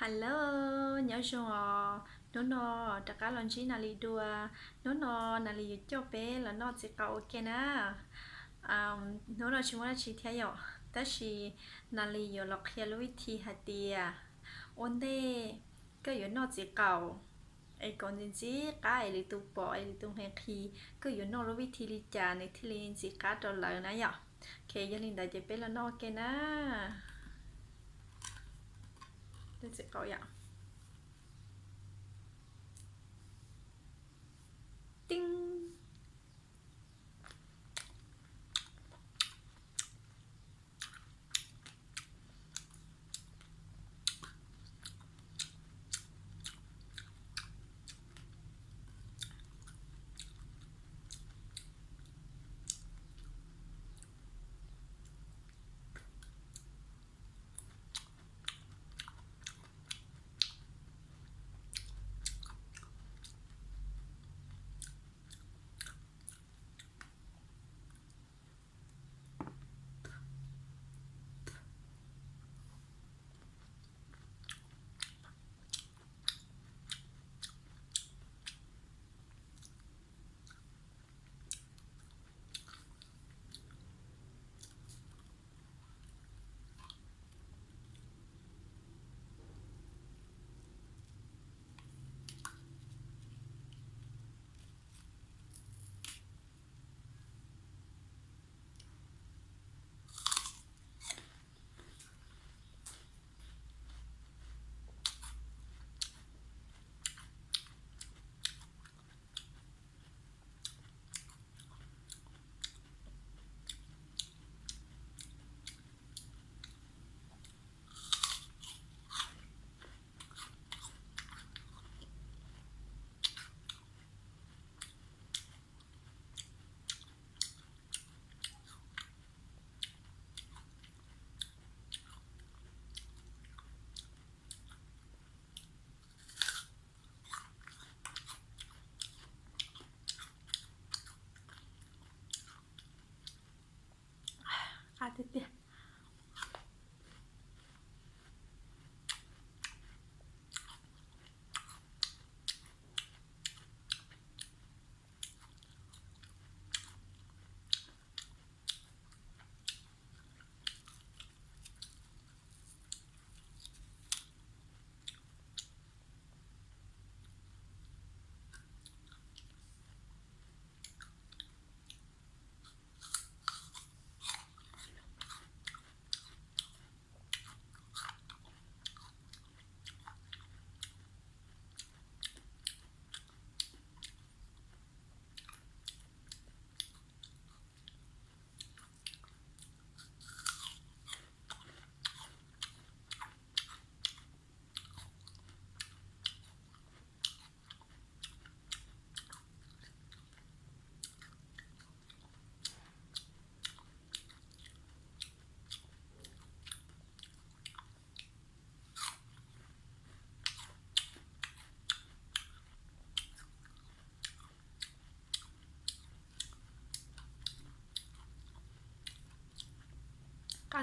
Hello, nhớ chung nó tất cả lần chỉ nào đi đua nó nào đi cho bé là nó chỉ cầu ok na nó chúng ta chỉ theo dõi tất chỉ nào đi giờ lọc kia lui thì hạt tiề ổn đề cái giờ nó chỉ cầu ai còn gì chứ cái đi tụ bỏ ai đi tụ hàng khi cái giờ nó lui thì đi trả này thì liền chỉ cá trâu lợn nãy giờ khi giờ linh đại chỉ bé là nó ok na tôi sẽ cầu vậy tinh tiếp tiếp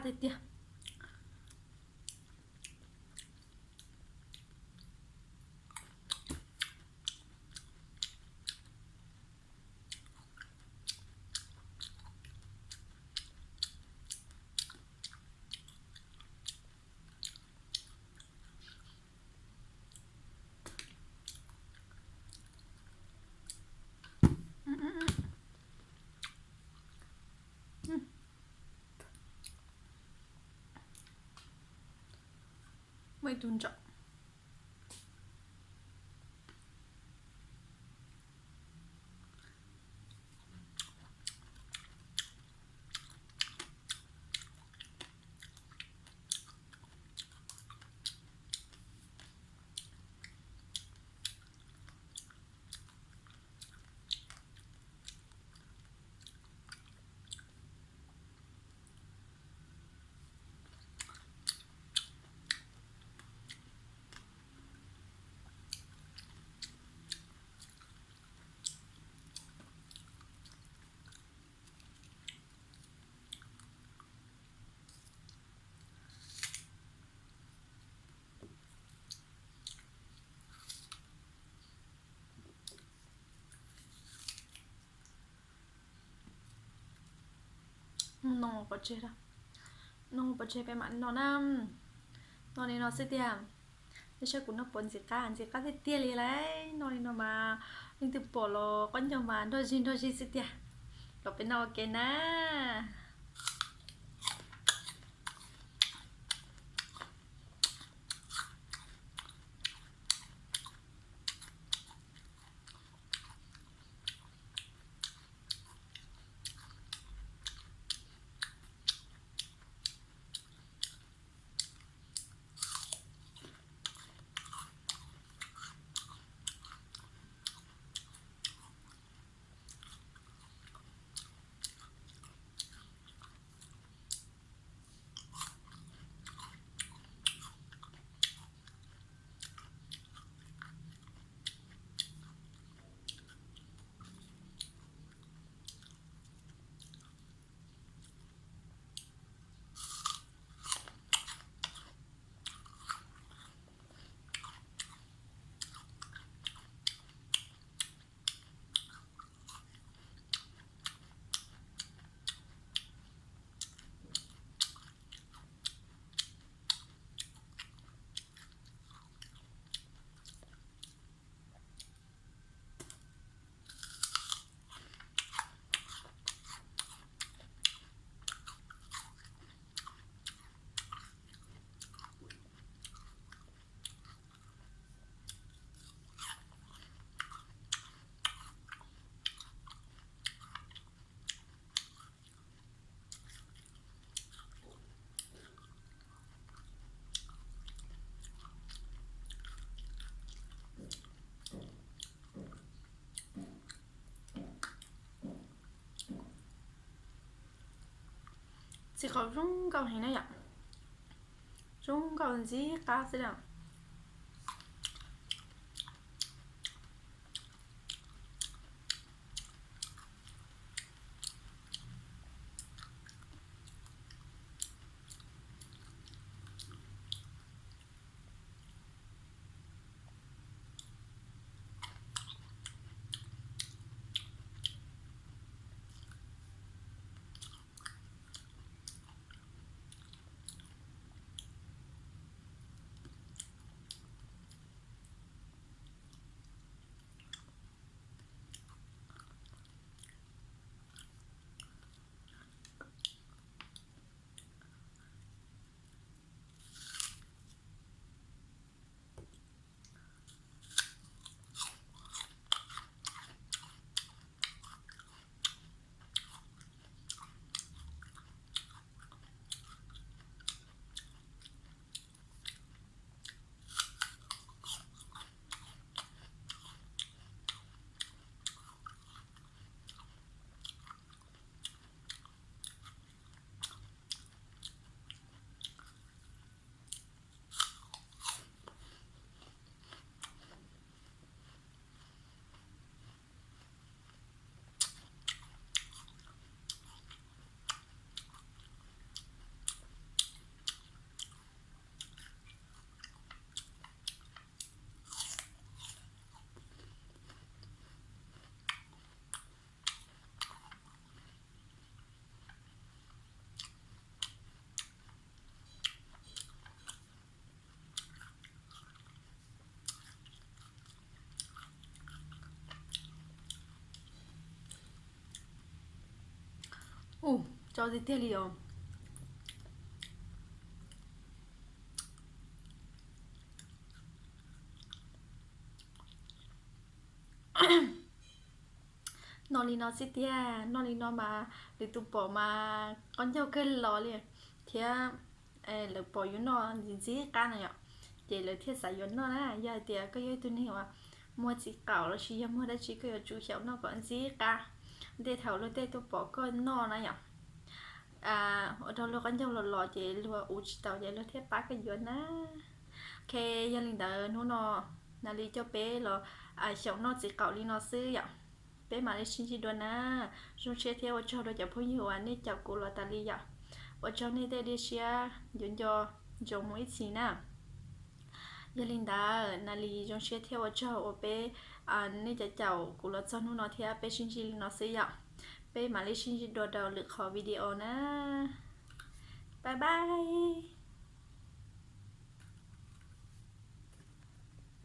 tiếp tiếp mấy tuần trọng bớt chết đó nó bớt chết về mặt nó năm nó này nó sẽ tiêm thế chắc cũng nó bận gì cả thì tiêm đi lấy nó mà nhưng từ bỏ lo con chồng mà đôi gì sẽ tiêm rồi bên nó cái na chỉ có rung cầu hình này ạ rung cầu gì cá sẽ được cho gì tiêm liều nó sẽ tia nó mà để tụ bỏ mà con dâu cái lò liền thì lực bỏ yếu nó gì cá này ạ chỉ là thiết sản yếu nó nè giờ thì cái yếu tôi hiểu à mua chỉ cào là chỉ mua đã chỉ cái chú cháu nó còn gì cá để thầu lên để tụ bỏ con nó này ạ ở đâu lo con dâu lò chỉ lo u chỉ tàu chỉ lo thiết bát cái yếu nè khi gia đình đã nó là đi cho bé là cháu nó chỉ cào đi nó xứ ạ bé mà đi xin chỉ đôi na rồi chia theo cho đôi chồng phụ nữ anh ấy chồng cô là ta đi ạ ở trong này để chia dùng cho mỗi gì nè gia đình đã là đi dùng chia theo cho ở bé anh ấy chồng cô là cho nó theo bé xin chỉ nó sẽ ạ ไปมาเลเซียดอดอหรือขอวิดีโอนะบายบาย